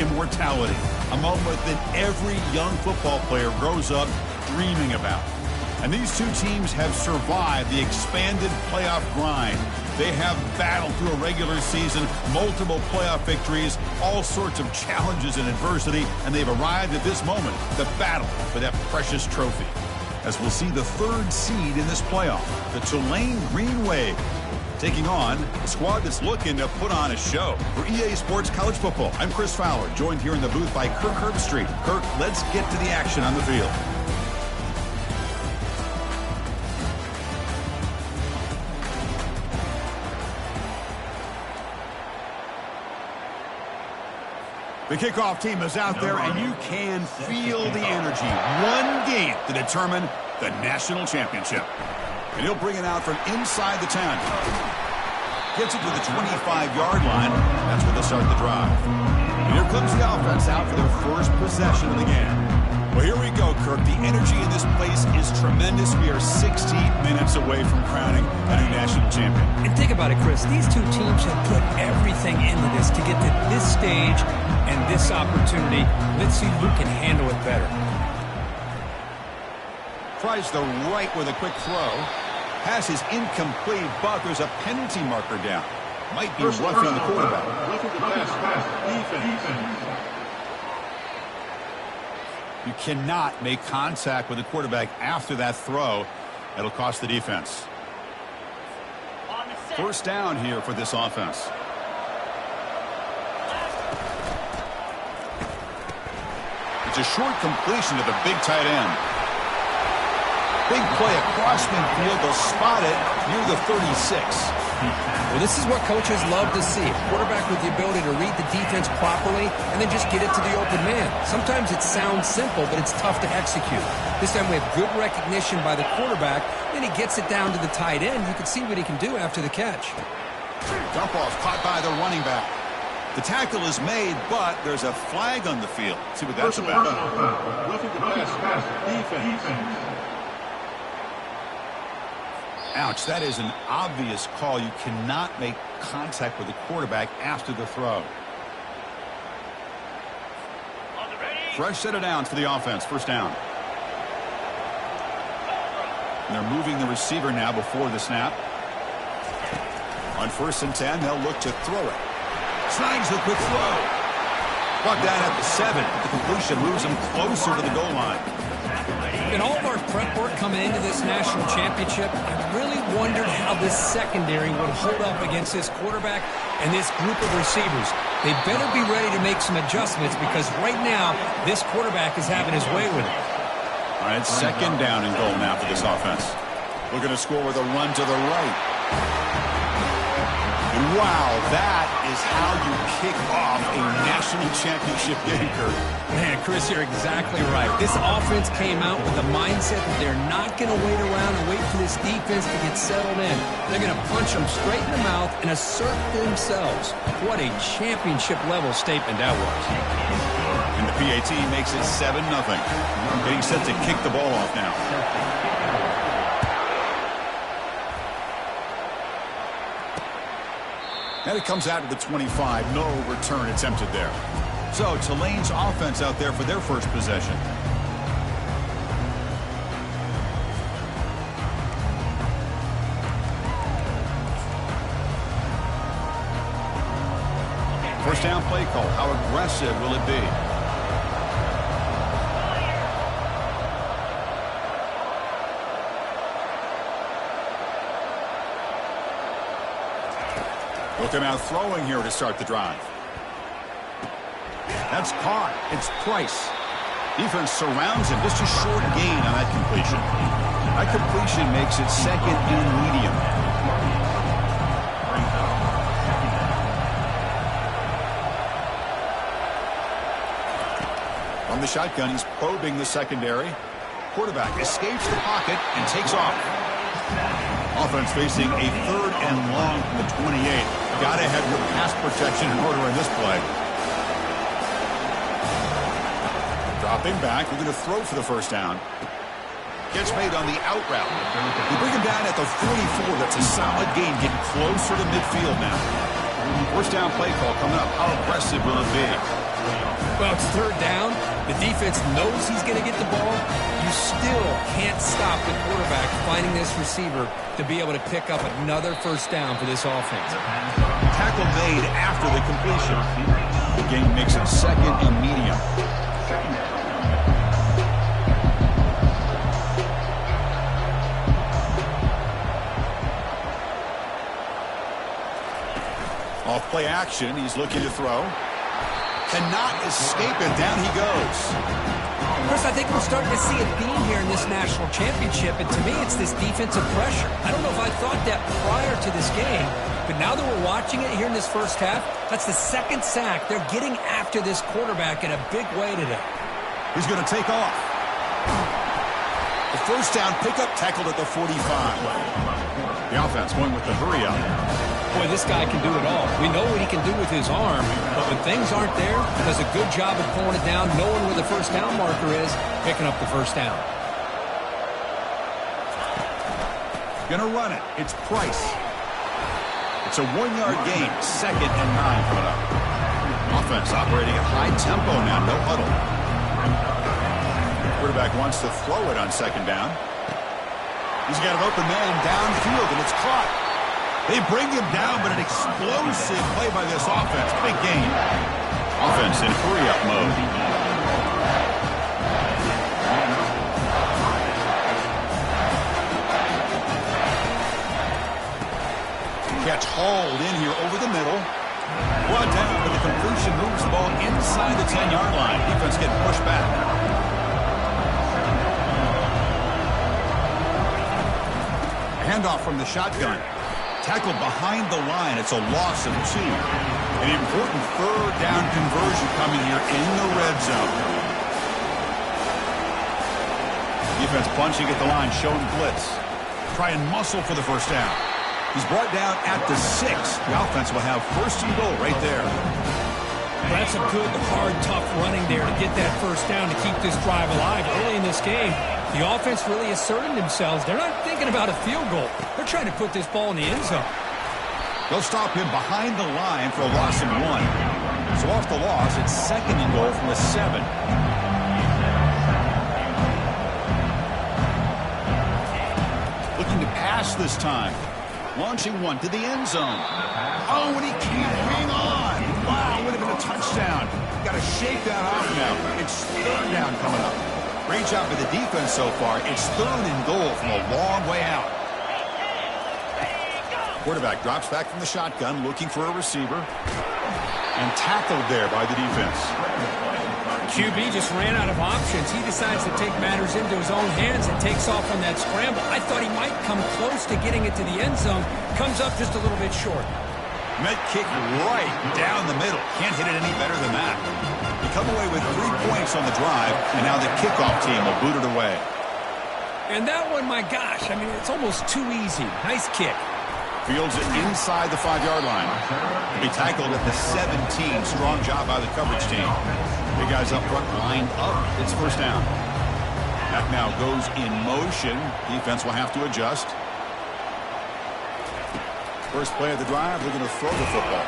immortality, a moment that every young football player grows up dreaming about. And these two teams have survived the expanded playoff grind. They have battled through a regular season, multiple playoff victories, all sorts of challenges and adversity, and they've arrived at this moment, the battle for that precious trophy. As we'll see the third seed in this playoff, the Tulane Green Wave, taking on a squad that's looking to put on a show. For EA Sports College Football, I'm Chris Fowler, joined here in the booth by Kirk Herbstreit. Kirk, let's get to the action on the field. The kickoff team is out there, and you can feel the energy. One game to determine the national championship. And he'll bring it out from inside the 10. Gets it to the 25-yard line. That's where they'll start the drive. And here comes the offense out for their first possession of the game. Well, here we go, Kirk. The energy in this place is tremendous. We are 60 minutes away from crowning a new national champion. And think about it, Chris. These two teams have put everything into this to get to this stage and this opportunity. Let's see who can handle it better. Tries the right with a quick throw. Pass is incomplete, but there's a penalty marker down. Might be roughing the quarterback. You cannot make contact with the quarterback after that throw. It'll cost the defense. First down here for this offense. It's a short completion to the big tight end. Big play across midfield. They'll spot it near the 36. Well, this is what coaches love to see. A quarterback with the ability to read the defense properly and then just get it to the open man. Sometimes it sounds simple, but it's tough to execute. This time we have good recognition by the quarterback. Then he gets it down to the tight end. You can see what he can do after the catch. Dump off caught by the running back. The tackle is made, but there's a flag on the field. Let's see what that's about. Ouch, that is an obvious call. You cannot make contact with the quarterback after the throw. Fresh set of downs for the offense. First down. And they're moving the receiver now before the snap. On 1st and 10, they'll look to throw it. Snags the quick throw. Brought down at the 7. The completion moves him closer to the goal line. In all of our prep work coming into this national championship, I really wondered how this secondary would hold up against this quarterback and this group of receivers. They better be ready to make some adjustments because right now, this quarterback is having his way with it. All right, second down and goal now for this offense. Looking to score with a run to the right. And wow, that is how you kick off a national championship game, Kirk. Man, Chris, you're exactly right. This offense came out with the mindset that they're not going to wait around and wait for this defense to get settled in. They're going to punch them straight in the mouth and assert themselves. What a championship-level statement that was. And the PAT makes it 7-0. Getting set to kick the ball off now. And it comes out to the 25. No return attempted there. So Tulane's offense out there for their first possession. First down play call. How aggressive will it be? Looking out throwing here to start the drive. That's caught. It's Price. Defense surrounds him. Just a short gain on that completion. That completion makes it 2nd and medium. From the shotgun, he's probing the secondary. Quarterback escapes the pocket and takes off. Offense facing a 3rd and long from the 28. Got to have your pass protection in order in this play. Dropping back, we're going to throw for the first down. Gets made on the out route. We bring him down at the 44. That's a solid gain, getting closer to midfield now. First down play call coming up. How aggressive will it be? Well, it's third down. The defense knows he's going to get the ball. You still can't stop the quarterback finding this receiver to be able to pick up another first down for this offense. Tackle made after the completion. The game makes it second and medium. Off play action, he's looking to throw. Cannot escape it. Down he goes. Chris, I think we're starting to see a theme here in this national championship, and to me it's this defensive pressure. I don't know if I thought that prior to this game, but now that we're watching it here in this first half, that's the second sack. They're getting after this quarterback in a big way today. He's going to take off. The first down pickup tackled at the 45. The offense going with the hurry up. Boy, this guy can do it all. We know what he can do with his arm, but when things aren't there, does a good job of pulling it down, knowing where the first down marker is, picking up the first down. Gonna run it. It's Price. It's a 1-yard gain. Second and 9 coming up. Offense operating at high tempo now. No huddle. Quarterback wants to throw it on second down. He's got an open man downfield, and it's caught. They bring him down, but an explosive play by this offense. Big gain. Offense in hurry-up mode. Catch hauled in here over the middle. Brought down, but the completion moves the ball inside the 10-yard line. Defense getting pushed back. A handoff from the shotgun. Tackled behind the line. It's a loss of 2. An important third down conversion coming here in the red zone. Defense punching at the line, showing blitz. Try and muscle for the first down. He's brought down at the 6. The offense will have first and goal right there. That's a good, hard, tough running there to get that first down to keep this drive alive early in this game. The offense really asserting themselves. They're not thinking about a field goal. They're trying to put this ball in the end zone. They'll stop him behind the line for a loss of 1. So off the loss, it's second and goal from the 7. Looking to pass this time. Launching one to the end zone. Oh, and he can't hang on. Wow, would have been a touchdown. Got to shake that off now. It's third down coming up. Great job by the defense so far. It's third and goal from a long way out. Quarterback drops back from the shotgun, looking for a receiver. And tackled there by the defense. QB just ran out of options. He decides to take matters into his own hands and takes off on that scramble. I thought he might come close to getting it to the end zone. Comes up just a little bit short. Met kick right down the middle. Can't hit it any better than that. They come away with 3 points on the drive, and now the kickoff team will boot it away. And that one, my gosh, I mean, it's almost too easy. Nice kick. Fields it inside the 5-yard line. He tackled at the 17. Strong job by the coverage team. Big guys up front lined up. It's first down. That now goes in motion. Defense will have to adjust. First play of the drive, looking to throw the football.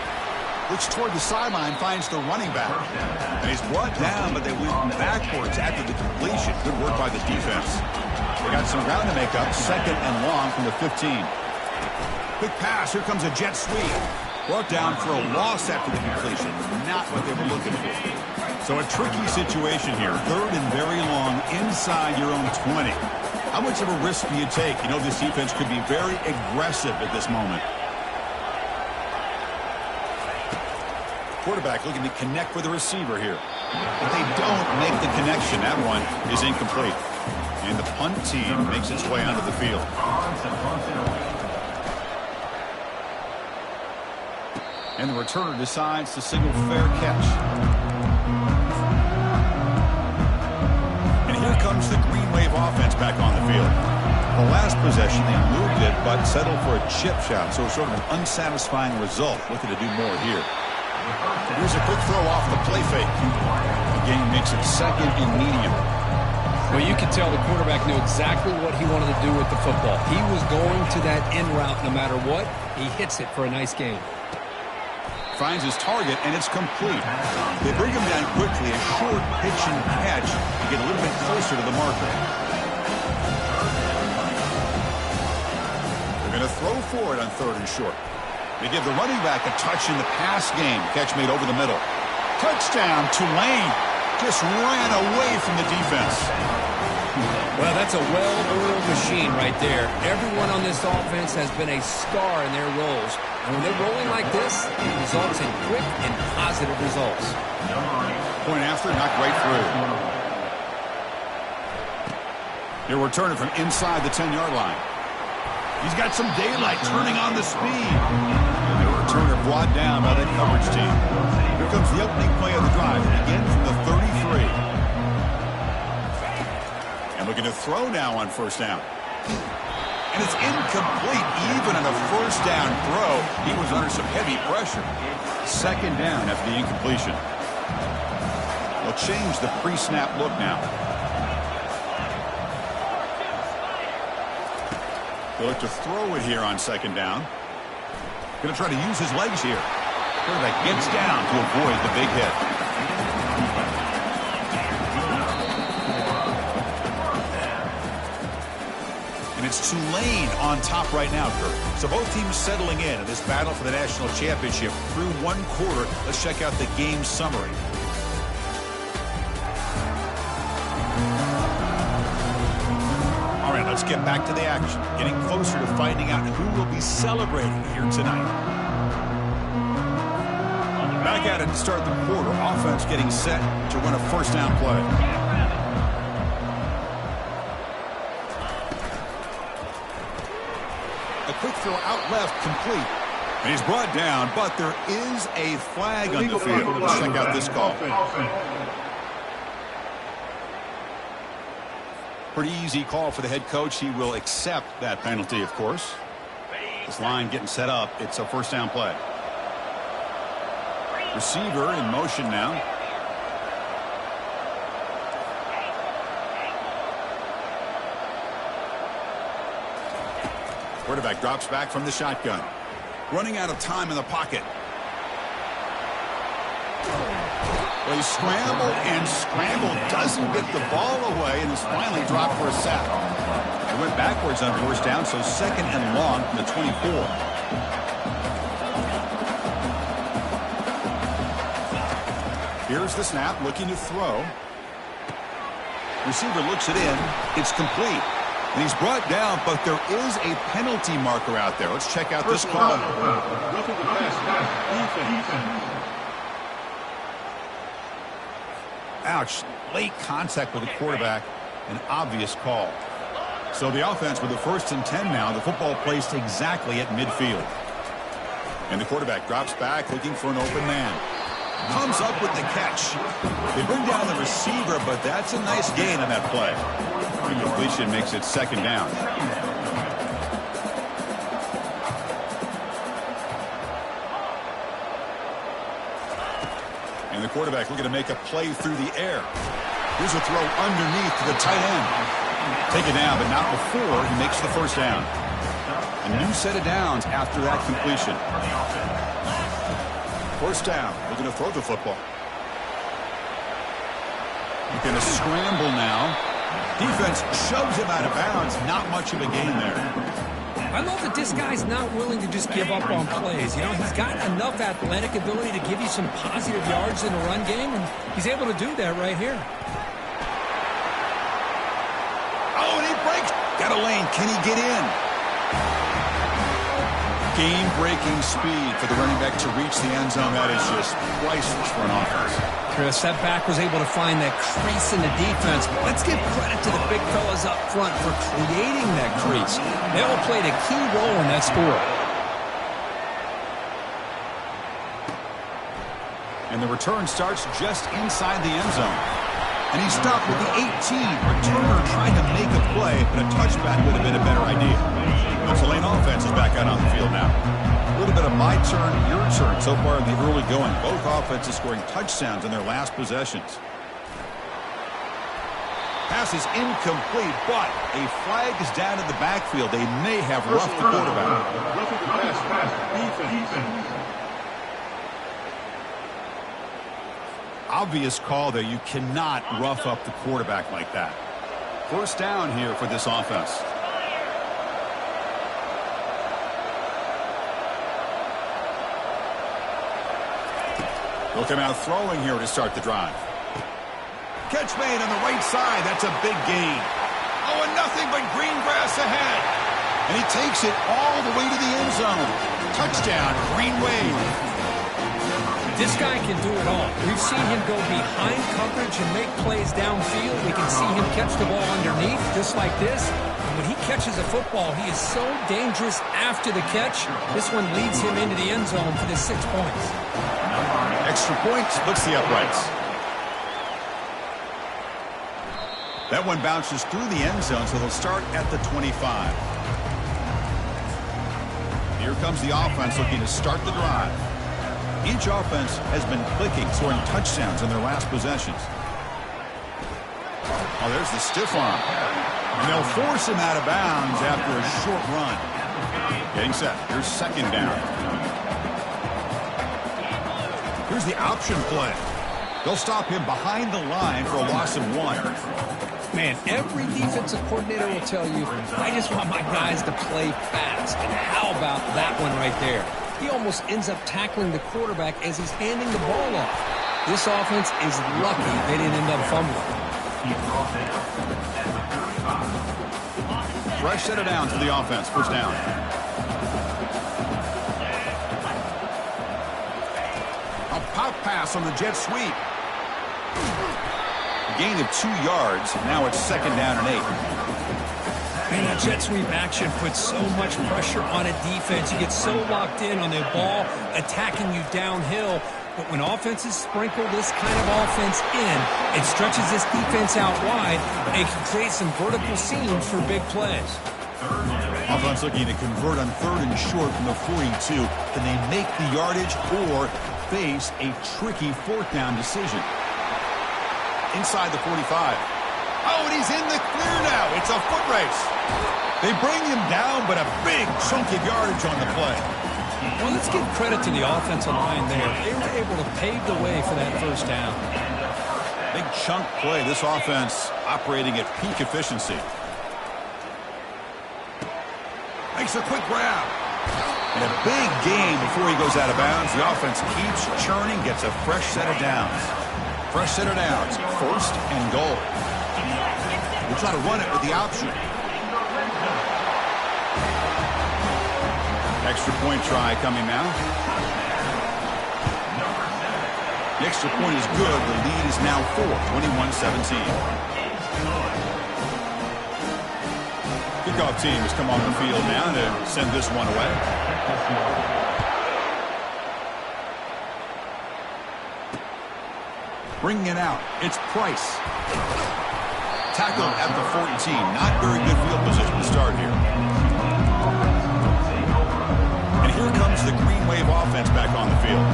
Looks toward the sideline, finds the running back. And he's brought down, but they went backwards after the completion. Good work by the defense. They got some ground to make up. Second and long from the 15. Quick pass. Here comes a jet sweep. Brought down for a loss after the completion. Not what they were looking for. So a tricky situation here. Third and very long inside your own 20. How much of a risk do you take? You know this defense could be very aggressive at this moment. Quarterback looking to connect with the receiver here. But they don't make the connection. That one is incomplete. And the punt team makes its way onto the field. And the returner decides to signal fair catch. And here comes the Green Wave offense back on the field. The last possession, they moved it, but settled for a chip shot. So sort of an unsatisfying result. Looking to do more here. Here's a quick throw off the play fake. The game makes it second and medium. Well, you can tell the quarterback knew exactly what he wanted to do with the football. He was going to that in route no matter what. He hits it for a nice gain. Finds his target, and it's complete. They bring him down quickly, a short pitch and catch to get a little bit closer to the marker. They're going to throw for it on 3rd and short. They give the running back a touch in the pass game. Catch made over the middle. Touchdown, Tulane. Just ran away from the defense. Well, that's a well-oiled machine right there. Everyone on this offense has been a star in their roles. And when they're rolling like this, it results in quick and positive results. Point after, knocked right through. They're returning from inside the 10-yard line. He's got some daylight turning on the speed. The returner brought down by that coverage team. Here comes the opening play of the drive. Again from the 33. And looking to throw now on 1st down. And it's incomplete even on a 1st down throw. He was under some heavy pressure. 2nd down after the incompletion. They'll change the pre-snap look now. They'll look to throw it here on 2nd down. Going to try to use his legs here. Quarterback gets down to avoid the big hit. And it's Tulane on top right now, Kurt. So both teams settling in this battle for the national championship through 1 quarter. Let's check out the game summary. All right, let's get back to the action. Getting closer to finding out who will be celebrating here tonight. Back at it to start the quarter. Offense getting set to run a 1st down play. A quick throw out left, complete. And he's brought down, but there is a flag on the field. Let's check out this call. Pretty easy call for the head coach. He will accept that penalty, of course. This line getting set up. It's a 1st down play. Receiver in motion now. Quarterback drops back from the shotgun. Running out of time in the pocket. Well, he scrambled and scrambled. Doesn't get the ball away and is finally dropped for a sack. It went backwards on 1st down, so 2nd and long from the 24. Here's the snap, looking to throw. Receiver looks it in. It's complete. And he's brought down, but there is a penalty marker out there. Let's check out this call. Ouch. Late contact with the quarterback. An obvious call. So the offense with the 1st and 10 now. The football placed exactly at midfield. And the quarterback drops back looking for an open man. Comes up with the catch. They bring down the receiver, but that's a nice gain on that play. Incompletion makes it 2nd down. And the quarterback looking to make a play through the air. Here's a throw underneath to the tight end. Take it down, but not before he makes the 1st down. A new set of downs after that completion. 1st down. Looking to throw the football. Going to scramble now. Defense shoves him out of bounds. Not much of a gain there. I love that this guy's not willing to just give up on plays. You know, he's got enough athletic ability to give you some positive yards in the run game, and he's able to do that right here. Oh, and he breaks. Got a lane. Can he get in? Game-breaking speed for the running back to reach the end zone. That is just priceless for an offense. Chris, that back was able to find that crease in the defense. But let's give credit to the big fellas up front for creating that crease. They all played a key role in that score. And the return starts just inside the end zone. And he stopped with the 18. Returner trying to make a play, but a touchback would have been a better idea. The Tulane offense is back out on the field now. A little bit of my turn, your turn so far in the early going. Both offenses scoring touchdowns in their last possessions. Pass is incomplete, but a flag is down in the backfield. They may have roughed the quarterback. Obvious call there. You cannot rough up the quarterback like that. First down here for this offense. They'll come out throwing here to start the drive. Catch made on the right side. That's a big gain. Oh, and nothing but green grass ahead. And he takes it all the way to the end zone. Touchdown, Green Wave. This guy can do it all. We've seen him go behind coverage and make plays downfield. We can see him catch the ball underneath, just like this. And when he catches a football, he is so dangerous after the catch. This one leads him into the end zone for the 6 points. Extra point splits the uprights. That one bounces through the end zone, so they'll start at the 25. Here comes the offense looking to start the drive. Each offense has been clicking, scoring touchdowns in their last possessions. Oh, there's the stiff arm. And they'll force him out of bounds after a short run. Getting set. Here's second down. Here's the option play. They'll stop him behind the line for a loss of 1. Man, every defensive coordinator will tell you, I just want my guys to play fast. And how about that one right there? He almost ends up tackling the quarterback as he's handing the ball off. This offense is lucky they didn't end up fumbling. Fresh set of downs to the offense. First down. A pop pass on the jet sweep. A gain of 2 yards. Now it's second down and 8. And that jet sweep action puts so much pressure on a defense. You get so locked in on the ball attacking you downhill. But when offenses sprinkle this kind of offense in, it stretches this defense out wide and can create some vertical seams for big plays. Offense looking to convert on 3rd and short from the 42. Can they make the yardage or face a tricky 4th down decision? Inside the 45. Oh, and he's in the clear now. It's a foot race. They bring him down, but a big chunk of yardage on the play. Well, let's give credit to the offensive line there. They were able to pave the way for that first down. Big chunk play. This offense operating at peak efficiency. Makes a quick grab. And a big gain before he goes out of bounds. The offense keeps churning, gets a fresh set of downs. Fresh set of downs. 1st and goal. We'll try to run it with the option. Extra point try coming now. The extra point is good. The lead is now 4, 21-17. Kickoff team has come on the field now to send this one away. Bringing it out. It's Price. Tackled at the 14. Not very good field position to start here. And here comes the Green Wave offense back on the field.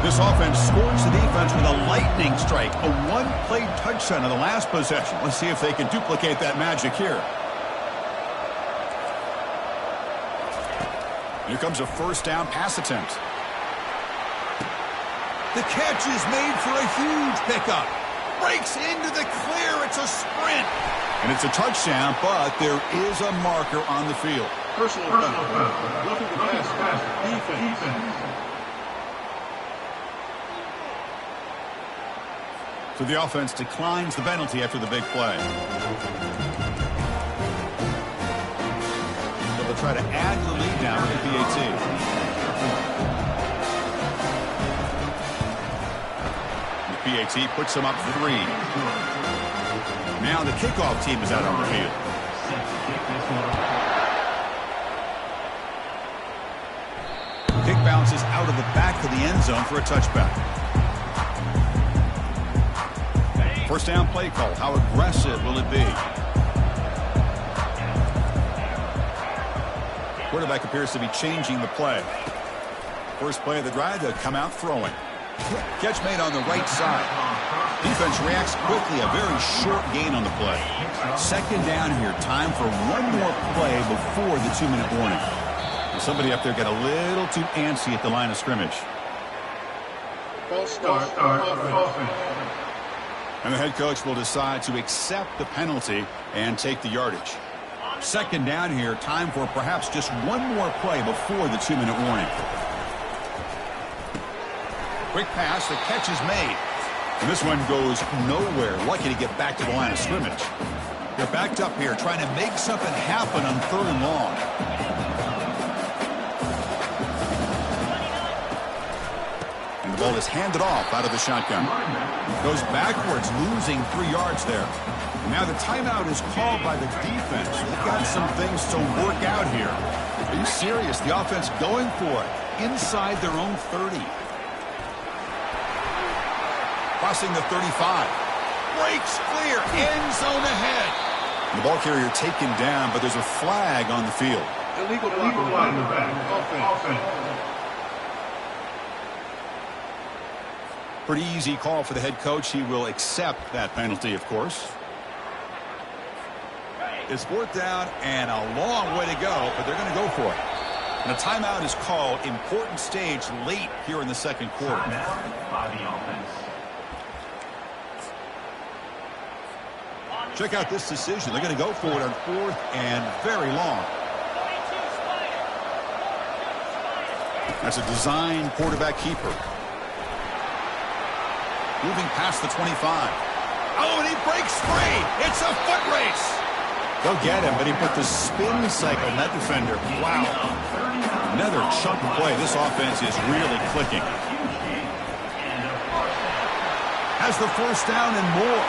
This offense scores the defense with a lightning strike. A 1-play touchdown in the last possession. Let's see if they can duplicate that magic here. Here comes a first down pass attempt. The catch is made for a huge pickup. Breaks into the clear. It's a sprint. And it's a touchdown, but there is a marker on the field. Personal foul. Roughing the pass. Defense. So the offense declines the penalty after the big play. So they'll try to add the lead now with the PAT. PAT puts them up 3. Now the kickoff team is out on the field. Kick bounces out of the back of the end zone for a touchback. First down play call. How aggressive will it be? Quarterback appears to be changing the play. First play of the drive, they'll come out throwing. Catch made on the right side. Defense reacts quickly. A very short gain on the play. Second down here. Time for one more play before the 2-minute warning. Somebody up there got a little too antsy at the line of scrimmage. False start. Offense. And the head coach will decide to accept the penalty and take the yardage. Second down here, time for perhaps just one more play before the 2-minute warning. Quick pass, the catch is made. And this one goes nowhere. Lucky to get back to the line of scrimmage. They're backed up here trying to make something happen on 3rd and long. And the ball is handed off out of the shotgun. Goes backwards, losing 3 yards there. And now the timeout is called by the defense. They've got some things to work out here. Are you serious? The offense going for it inside their own 30. Crossing the 35. Breaks clear. End zone ahead. The ball carrier taken down, but there's a flag on the field. Illegal block in the back. Offense. Pretty easy call for the head coach. He will accept that penalty, of course. It's 4th down and a long way to go, but they're going to go for it. And a timeout is called. Important stage late here in the 2nd quarter. Check out this decision. They're going to go for it on 4th and very long. That's a design quarterback keeper. Moving past the 25. Oh, and he breaks free. It's a foot race. They'll get him, but he put the spin cycle on that defender. Wow. Another chunk of play. This offense is really clicking. Has the 1st down and more.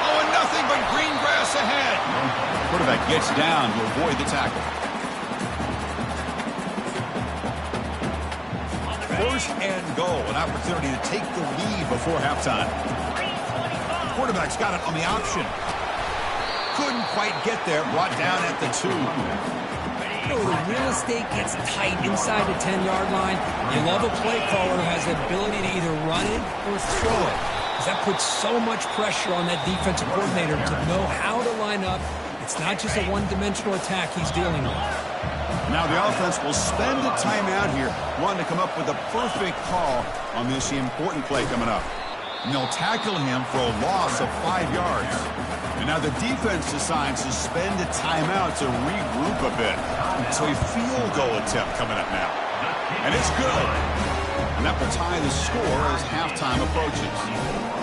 Oh, and nothing but green grass ahead. The quarterback gets down to avoid the tackle. 1st and goal. An opportunity to take the lead before halftime. Quarterback's got it on the option. Couldn't quite get there. Brought down at the 2. You know, the real estate gets tight inside the 10-yard line. You love a play caller who has the ability to either run it or throw it. Because that puts so much pressure on that defensive coordinator to know how to line up. It's not just a one-dimensional attack he's dealing with. Now the offense will spend a timeout here, wanting to come up with a perfect call on this important play coming up. And they'll tackle him for a loss of 5 yards. And now the defense decides to spend a timeout to regroup a bit. So a field goal attempt coming up now. And it's good. And that will tie the score as halftime approaches.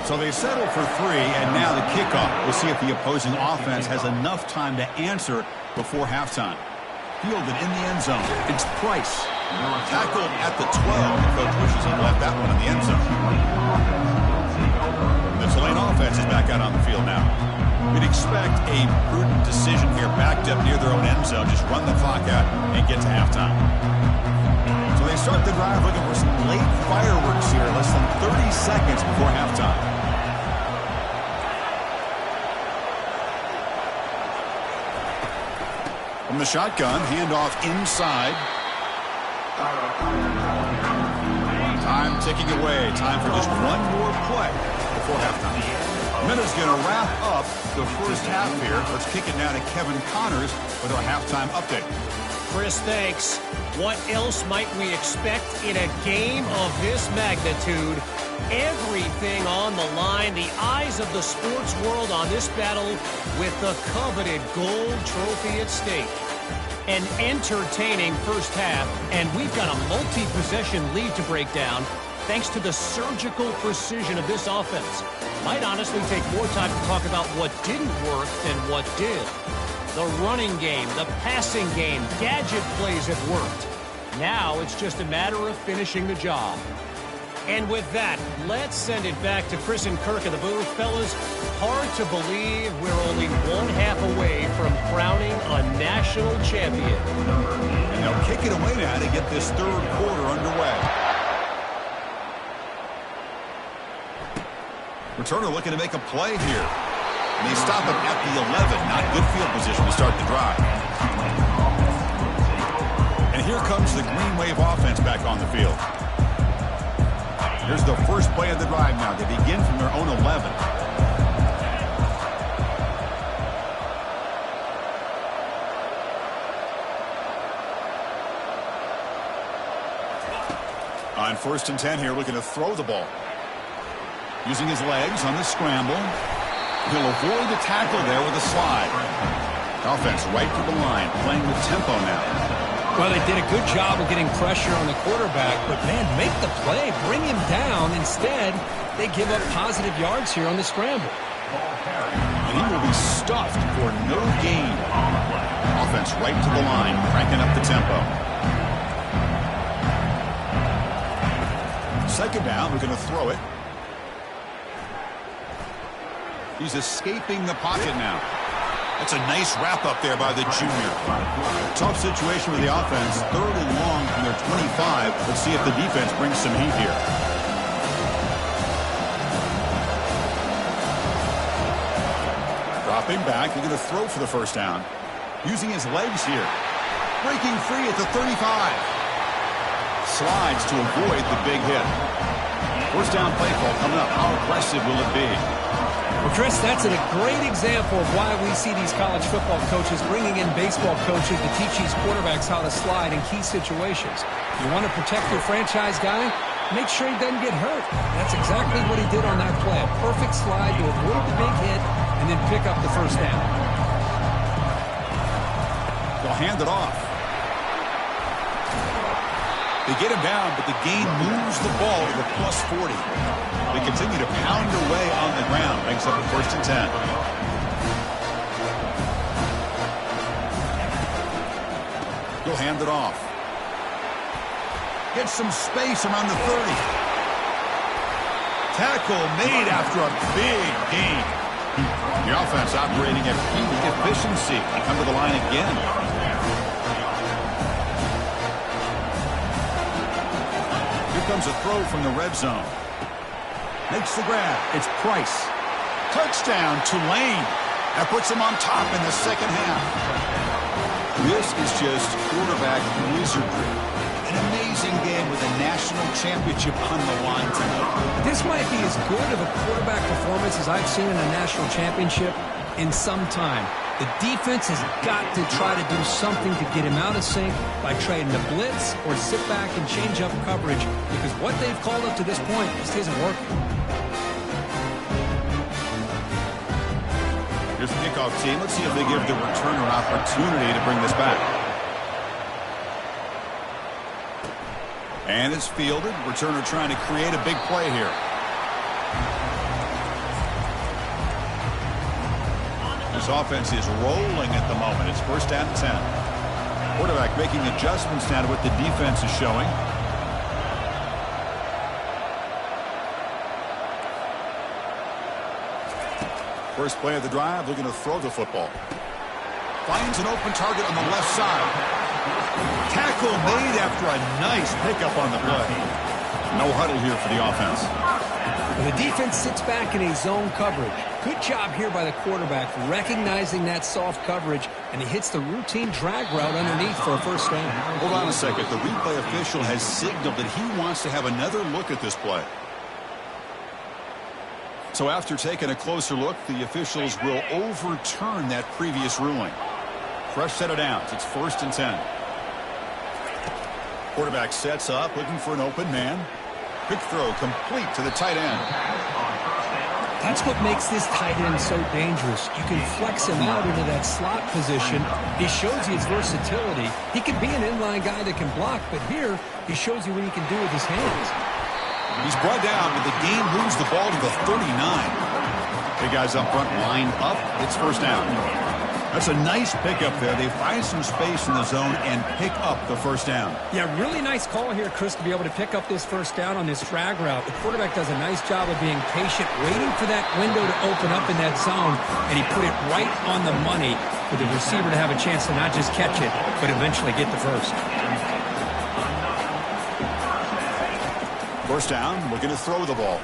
So they settle for 3, and now the kickoff. We'll see if the opposing offense has enough time to answer before halftime. Fielded in the end zone. It's Price. Tackled at the 12. The coach wishes he left that one in the end zone. The Tulane offense is back out on the field now. We'd expect a prudent decision here, backed up near their own end zone. Just run the clock out and get to halftime. So they start the drive looking for some late fireworks here, less than 30 seconds before halftime. From the shotgun, handoff inside. Time ticking away. Time for just one more play before halftime. Minute's going to wrap up the first half here. Let's kick it now to Kevin Connors with our halftime update. Chris, thanks. What else might we expect in a game of this magnitude? Everything on the line. The eyes of the sports world on this battle with the coveted gold trophy at stake. An entertaining first half, and we've got a multi-possession lead to break down thanks to the surgical precision of this offense. Might honestly take more time to talk about what didn't work than what did. The running game, the passing game, gadget plays have worked. Now it's just a matter of finishing the job. And with that, let's send it back to Chris and Kirk in the booth. Fellas, hard to believe we're only one half away from crowning a national champion. And they'll kick it away now to get this third quarter underway. Returner looking to make a play here. And they stop him at the 11. Not good field position to start the drive. And here comes the Green Wave offense back on the field. Here's the first play of the drive now. They begin from their own 11. On first and 10 here, looking to throw the ball. Using his legs on the scramble. He'll avoid the tackle there with a slide. Offense right to the line, playing with tempo now. Well, they did a good job of getting pressure on the quarterback, but, man, make the play. Bring him down. Instead, they give up positive yards here on the scramble. And he will be stuffed for no gain. Offense right to the line, cranking up the tempo. Second down, we're going to throw it. He's escaping the pocket now. That's a nice wrap-up there by the junior. Tough situation with the offense. 3rd and long from their 25. Let's see if the defense brings some heat here. Dropping back. They're going to throw for the first down. Using his legs here. Breaking free at the 35. Slides to avoid the big hit. First down play call coming up. How aggressive will it be? Well, Chris, that's a great example of why we see these college football coaches bringing in baseball coaches to teach these quarterbacks how to slide in key situations. You want to protect your franchise guy? Make sure he doesn't get hurt. That's exactly what he did on that play. A perfect slide to avoid the big hit and then pick up the first down. They'll hand it off. They get him down, but the gain moves the ball to the +40. They continue to pound away on the ground. Makes up a first and 10. He'll hand it off. Gets some space around the 30. Tackle made after a big gain. The offense operating at peak efficiency. They come to the line again. Here comes a throw from the red zone. Makes the grab. It's Price. Touchdown, Tulane. That puts him on top in the second half. This is just quarterback wizardry. An amazing game with a national championship on the line tonight. This might be as good of a quarterback performance as I've seen in a national championship in some time. The defense has got to try to do something to get him out of sync by trying to blitz or sit back and change up coverage, because what they've called up to this point just isn't working. Here's the kickoff team. Let's see if they give the returner an opportunity to bring this back. And it's fielded. Returner trying to create a big play here. This offense is rolling at the moment. It's first down and 10. Quarterback making adjustments now to what the defense is showing. First play of the drive, looking to throw the football. Finds an open target on the left side. Tackle made after a nice pickup on the play. No huddle here for the offense. The defense sits back in a zone coverage. Good job here by the quarterback recognizing that soft coverage, and he hits the routine drag route underneath for a first down. Hold on a second. The replay official has signaled that he wants to have another look at this play. So after taking a closer look, the officials will overturn that previous ruling. Fresh set of downs. It's first and 10. Quarterback sets up, looking for an open man. Quick throw complete to the tight end. That's what makes this tight end so dangerous. You can flex him out into that slot position. He shows you his versatility. He can be an inline guy that can block, but here he shows you what he can do with his hands. He's brought down, but the game moves the ball to the 39. Big guys up front line up. It's first down. That's a nice pickup there. They find some space in the zone and pick up the first down. Yeah, really nice call here, Chris, to be able to pick up this first down on this drag route. The quarterback does a nice job of being patient, waiting for that window to open up in that zone, and he put it right on the money for the receiver to have a chance to not just catch it, but eventually get the first. First down, looking to throw the ball.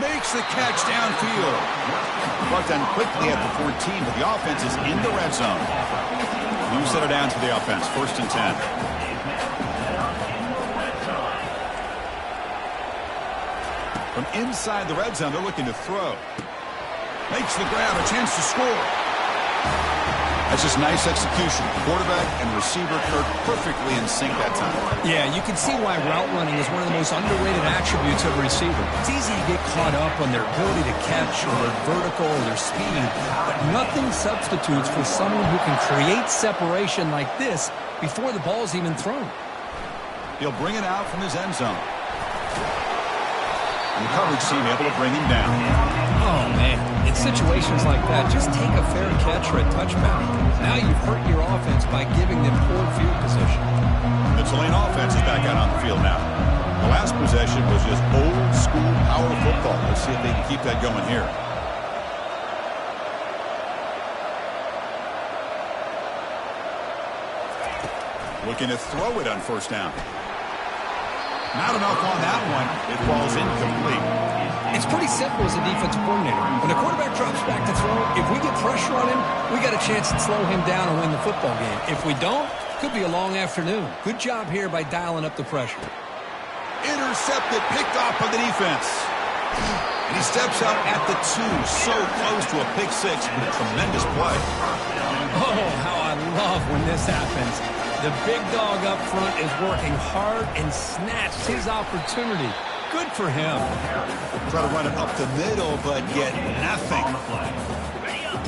Makes the catch downfield. Brought down quickly at the 14, but the offense is in the red zone. New set of downs for the offense, first and 10. From inside the red zone, they're looking to throw. Makes the grab, a chance to score. That's just nice execution. Quarterback and receiver occurred perfectly in sync that time. Yeah, you can see why route running is one of the most underrated attributes of a receiver. It's easy to get caught up on their ability to catch or their vertical or their speed, but nothing substitutes for someone who can create separation like this before the ball's even thrown. He'll bring it out from his end zone. And the coverage team able to bring him down. Oh, man. In situations like that, just take a fair catch or a touchback. Now you've hurt your offense by giving them poor field position. The Tulane offense is back out on the field now. The last possession was just old-school power football. Let's see if they can keep that going here. Looking to throw it on first down. Not enough on that one. It falls incomplete. It's pretty simple as a defensive coordinator. When a quarterback drops back to throw, if we get pressure on him, we got a chance to slow him down and win the football game. If we don't, could be a long afternoon. Good job here by dialing up the pressure. Intercepted, picked off by the defense. And he steps out at the 2, so close to a pick six, but a tremendous play. Oh, how I love when this happens. The big dog up front is working hard and snatched his opportunity. Good for him. Try to run it up the middle, but get nothing.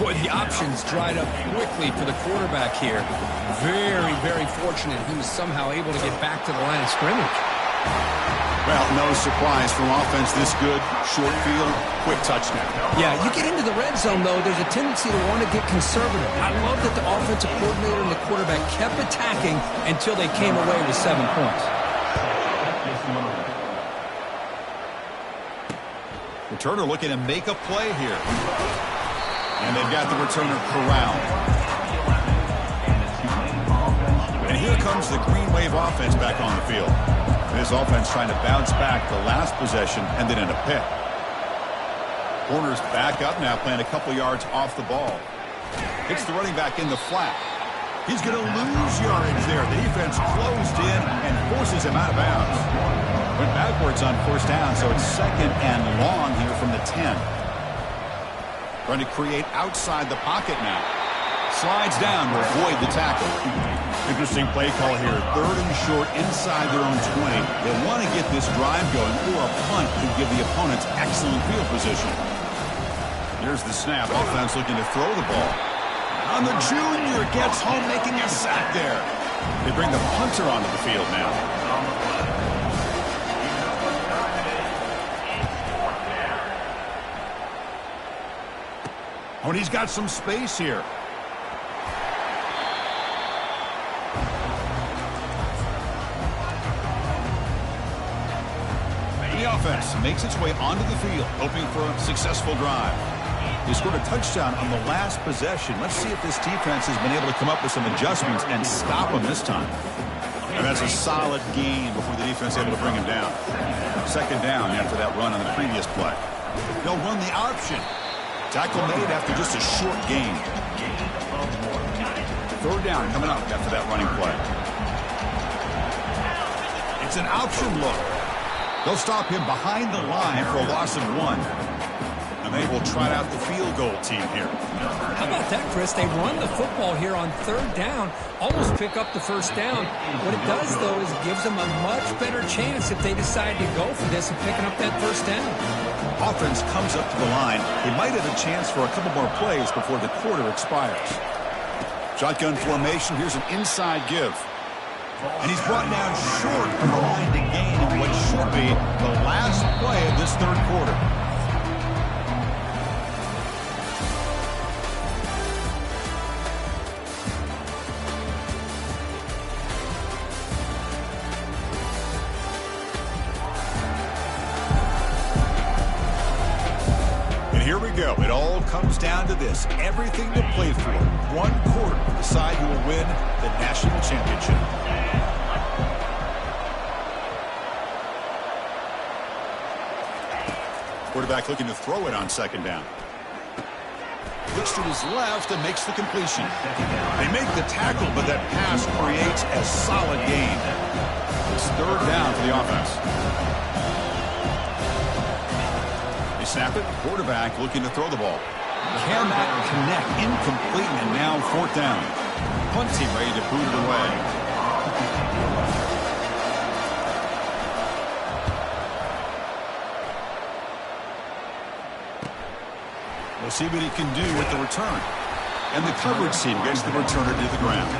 Boy, the options dried up quickly for the quarterback here. Very, very fortunate he was somehow able to get back to the line of scrimmage. Well, no surprise from offense this good. Short field, quick touchdown. Yeah, you get into the red zone, though, there's a tendency to want to get conservative. I love that the offensive coordinator and the quarterback kept attacking until they came away with 7 points. Returner looking to make a play here. And they've got the returner corralled. And here comes the Green Wave offense back on the field. This offense trying to bounce back the last possession, ended in a pick. Corner's back up now, playing a couple yards off the ball. Hits the running back in the flat. He's going to lose yardage there. The defense closed in and forces him out of bounds. Went backwards on first down, so it's second and long here from the 10. Trying to create outside the pocket now. Slides down to avoid the tackle. Interesting play call here. 3rd and short inside their own 20. They want to get this drive going, or a punt could give the opponents excellent field position. Here's the snap. Offense looking to throw the ball. On the junior, gets home, making a sack there. They bring the punter onto the field now. Oh, and he's got some space here. The offense makes its way onto the field, hoping for a successful drive. They scored a touchdown on the last possession. Let's see if this defense has been able to come up with some adjustments and stop them this time. And that's a solid gain before the defense is able to bring him down. Second down after that run on the previous play. They'll run the option. Tackle made after just a short gain. 3rd down coming up after that running play. It's an option look. They'll stop him behind the line for a loss of 1. And they will try out the field goal team here. How about that, Chris? They run the football here on 3rd down, almost pick up the first down. What it does, though, is it gives them a much better chance if they decide to go for this and picking up that first down. Offense comes up to the line. They might have a chance for a couple more plays before the quarter expires. Shotgun formation. Here's an inside give. And he's brought down short from the line to gain in what should be the last play of this 3rd quarter. And here we go. It all comes down to this. Everything to play for. 1 quarter to decide who will win the national championship. Quarterback looking to throw it on 2nd down. Looks to his left and makes the completion. They make the tackle, but that pass creates a solid gain. It's 3rd down for the offense. They snap it. Quarterback looking to throw the ball. Cannot connect. Incomplete, and now 4th down. Punt team ready to boot it away. We'll see what he can do with the return. And the coverage team gets the returner to the ground.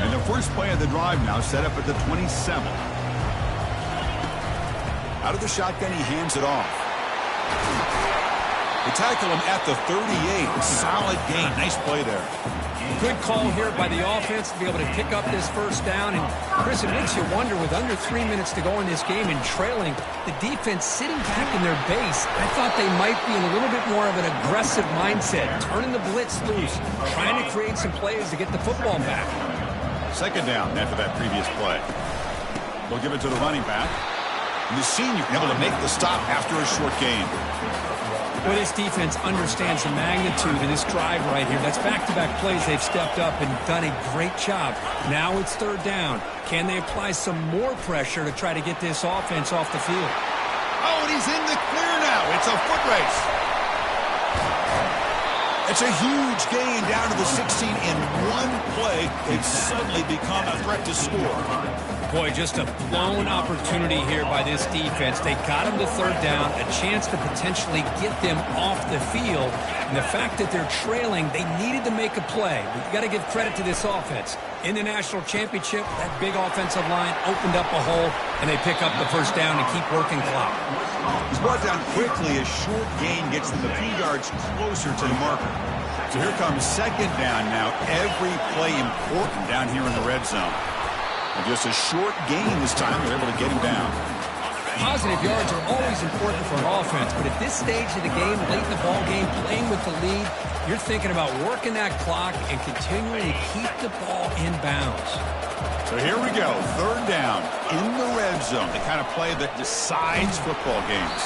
And the first play of the drive now set up at the 27. Out of the shotgun, he hands it off. They tackle him at the 38. Solid gain. Nice play there. Good call here by the offense to be able to pick up this first down. And, Chris, it makes you wonder, with under 3 minutes to go in this game and trailing, the defense sitting back in their base, I thought they might be in a little bit more of an aggressive mindset, turning the blitz loose, trying to create some plays to get the football back. 2nd down after that previous play. They'll give it to the running back. And the senior able to make the stop after a short gain. Well, this defense understands the magnitude of this drive right here. That's back-to-back plays. They've stepped up and done a great job. Now it's 3rd down. Can they apply some more pressure to try to get this offense off the field? Oh, and he's in the clear now. It's a foot race. It's a huge gain down to the 16 in one play. They've suddenly become a threat to score. Boy, just a blown opportunity here by this defense. They got him to 3rd down, a chance to potentially get them off the field. And the fact that they're trailing, they needed to make a play. But you got to give credit to this offense. In the national championship, that big offensive line opened up a hole, and they pick up the first down and keep working clock. He's brought down quickly. A short gain gets them a few yards closer to the marker. So here comes 2nd down now. Every play important down here in the red zone. And just a short gain this time. They're able to get him down. Positive yards are always important for an offense, but at this stage of the game, late in the ball game, playing with the lead, you're thinking about working that clock and continuing to keep the ball in bounds. So here we go. 3rd down in the red zone. The kind of play that decides football games.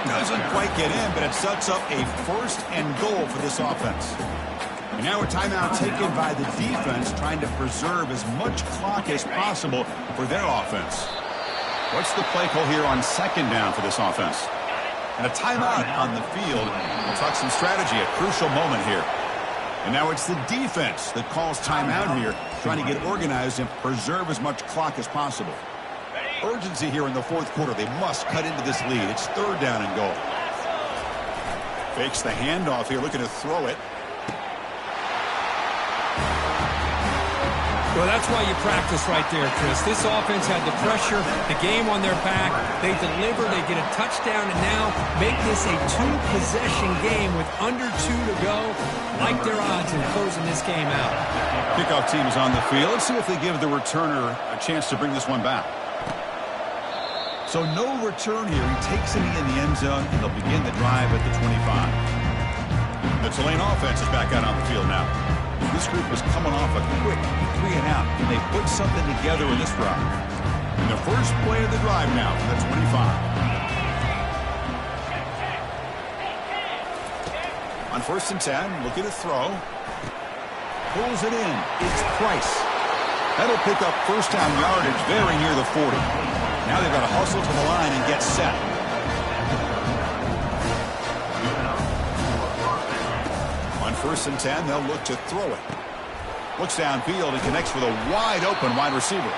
Doesn't quite get in, but it sets up a 1st and goal for this offense. And now a timeout taken by the defense, trying to preserve as much clock as possible for their offense. What's the play call here on 2nd down for this offense? And a timeout on the field. We'll talk some strategy, a crucial moment here. And now it's the defense that calls timeout here, trying to get organized and preserve as much clock as possible. Urgency here in the 4th quarter. They must cut into this lead. It's 3rd down and goal. Fakes the handoff here, looking to throw it. Well, that's why you practice right there, Chris. This offense had the pressure, the game on their back. They deliver, they get a touchdown, and now make this a 2-possession game with under 2 to go. Like their odds in closing this game out. Kickoff team is on the field. Let's see if they give the returner a chance to bring this one back. So no return here. He takes it in the end zone, and they'll begin the drive at the 25. The Tulane offense is back out on the field now. This group was coming off a quick 3 and out, and they put something together in this drive. And the first play of the drive now from the 25. On 1st and 10, looking to throw. Pulls it in. It's Price. That'll pick up 1st down yardage very near the 40. Now they've got to hustle to the line and get set. On 1st and 10, they'll look to throw it. Looks downfield and connects with a wide-open wide receiver.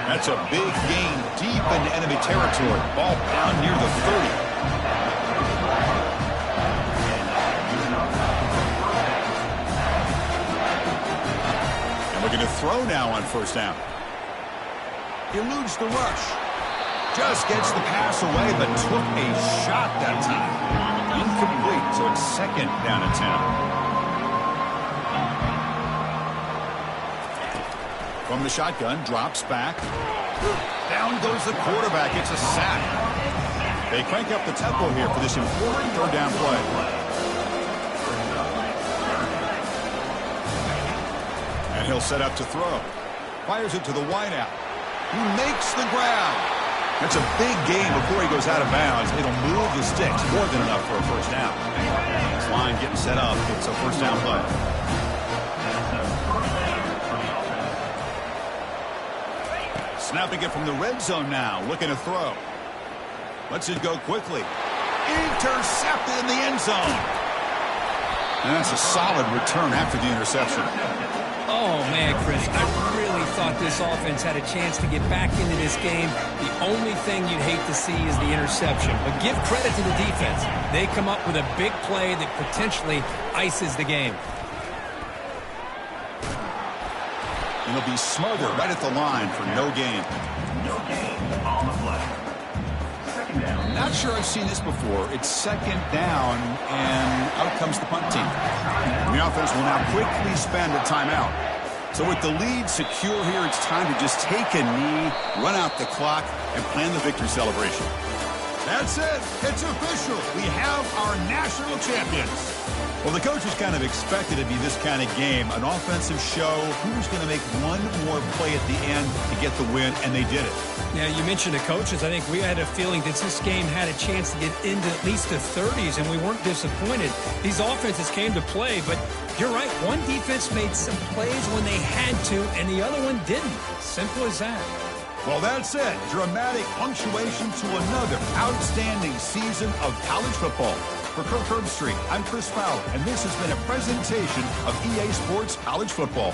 That's a big gain deep into enemy territory. Ball down near the 30. And looking to throw now on 1st down. Eludes the rush. Just gets the pass away, but took a shot that time. Incomplete, so it's 2nd down and 10. From the shotgun, drops back. Down goes the quarterback. It's a sack. They crank up the tempo here for this important 3rd down play. And he'll set up to throw. Fires it to the wideout. He makes the grab. That's a big gain before he goes out of bounds. It'll move the sticks more than enough for a 1st down. This line getting set up. It's a 1st down play. Snapping it from the red zone now, looking to throw. Lets it go quickly. Intercepted in the end zone. And that's a solid return after the interception. Oh, man, Chris, I really thought this offense had a chance to get back into this game. The only thing you'd hate to see is the interception. But give credit to the defense. They come up with a big play that potentially ices the game. And he'll be smothered right at the line for no gain. No gain on the play. Second down. Not sure I've seen this before. It's second down, and out comes the punt team. And the offense will now quickly spend a timeout. So with the lead secure here, it's time to just take a knee, run out the clock, and plan the victory celebration. That's it. It's official. We have our national champions. Well, the coaches kind of expected it to be this kind of game, an offensive show. Who's going to make one more play at the end to get the win, and they did it. Yeah, you mentioned the coaches. I think we had a feeling that this game had a chance to get into at least the 30s, and we weren't disappointed. These offenses came to play, but you're right. One defense made some plays when they had to, and the other one didn't. Simple as that. Well, that's it. Dramatic punctuation to another outstanding season of college football. For Kirk Herbstreit, I'm Chris Fowler, and this has been a presentation of EA Sports College Football.